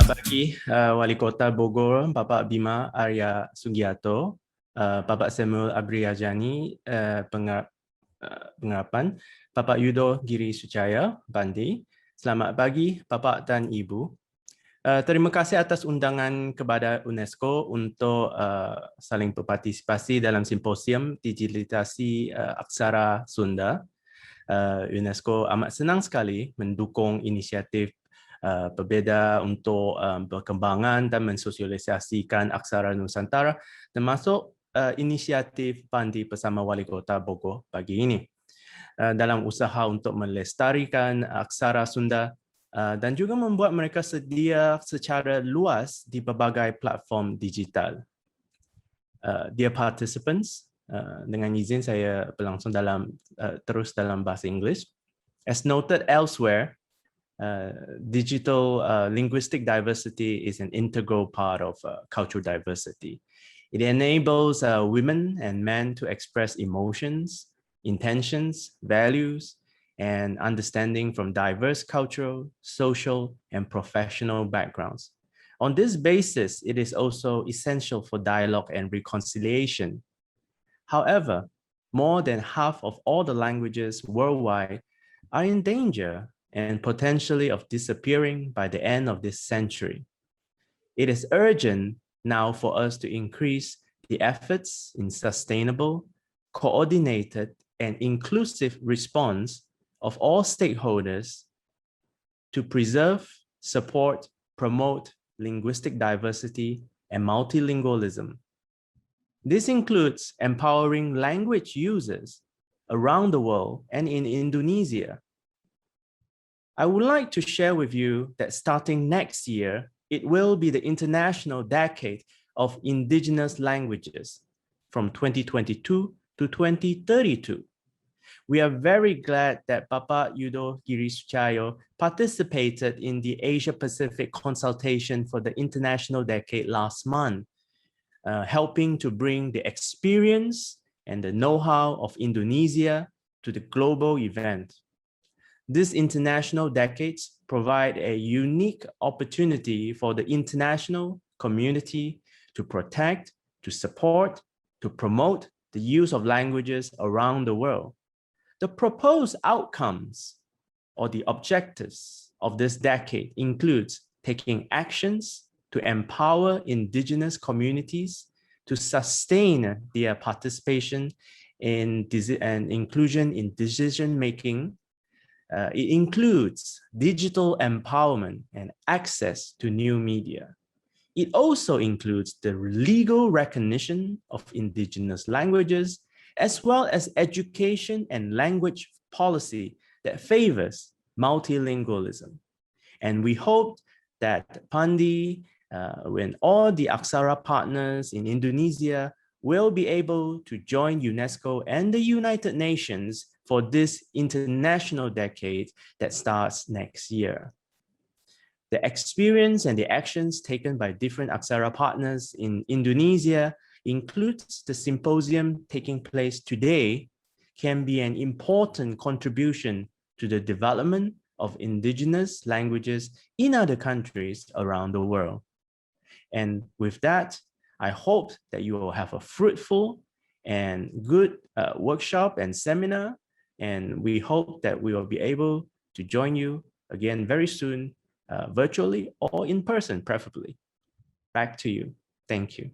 pagi, Wali Kota Bogor, Bapak Bima Arya Sugiarto, Bapak Samuel Abriajani, pengarapan, Bapak Yudo Giri Sucaya, PANDI. Selamat pagi, Bapak dan Ibu. Terima kasih atas undangan kepada UNESCO untuk saling berpartisipasi dalam Simposium Digitalisasi Aksara Sunda. UNESCO amat senang sekali mendukung inisiatif berbeza untuk perkembangan dan mensosialisasikan Aksara Nusantara, termasuk inisiatif PANDI bersama Wali Kota Bogor pagi ini dalam usaha untuk melestarikan aksara Sunda dan juga membuat mereka sedia secara luas di berbagai platform digital. Dear participants, dengan izin saya berlangsung terus dalam bahasa Inggeris. As noted elsewhere, digital linguistic diversity is an integral part of cultural diversity. It enables women and men to express emotions, intentions, values, and understanding from diverse cultural, social, and professional backgrounds. On this basis, it is also essential for dialogue and reconciliation. However, more than half of all the languages worldwide are in danger and potentially of disappearing by the end of this century. It is urgent now for us to increase the efforts in sustainable, coordinated, and inclusive response of all stakeholders to preserve, support, promote linguistic diversity and multilingualism. This includes empowering language users around the world and in Indonesia. I would like to share with you that starting next year, it will be the International Decade of Indigenous Languages from 2022 to 2032. We are very glad that Bapak Yudo Giri Sucaya participated in the Asia-Pacific consultation for the International Decade last month, helping to bring the experience and the know-how of Indonesia to the global event. These international decades provide a unique opportunity for the international community to protect, to support, to promote the use of languages around the world. The proposed outcomes or the objectives of this decade includes taking actions to empower indigenous communities to sustain their participation in and inclusion in decision-making. It includes digital empowerment and access to new media. It also includes the legal recognition of indigenous languages, as well as education and language policy that favors multilingualism. And we hope that PANDI, when all the Aksara partners in Indonesia will be able to join UNESCO and the United Nations for this international decade that starts next year. The experience and the actions taken by different Aksara partners in Indonesia includes the symposium taking place today can be an important contribution to the development of indigenous languages in other countries around the world. And with that, I hope that you will have a fruitful and good workshop and seminar. And we hope that we will be able to join you again very soon, virtually or in person, preferably. Back to you. Thank you.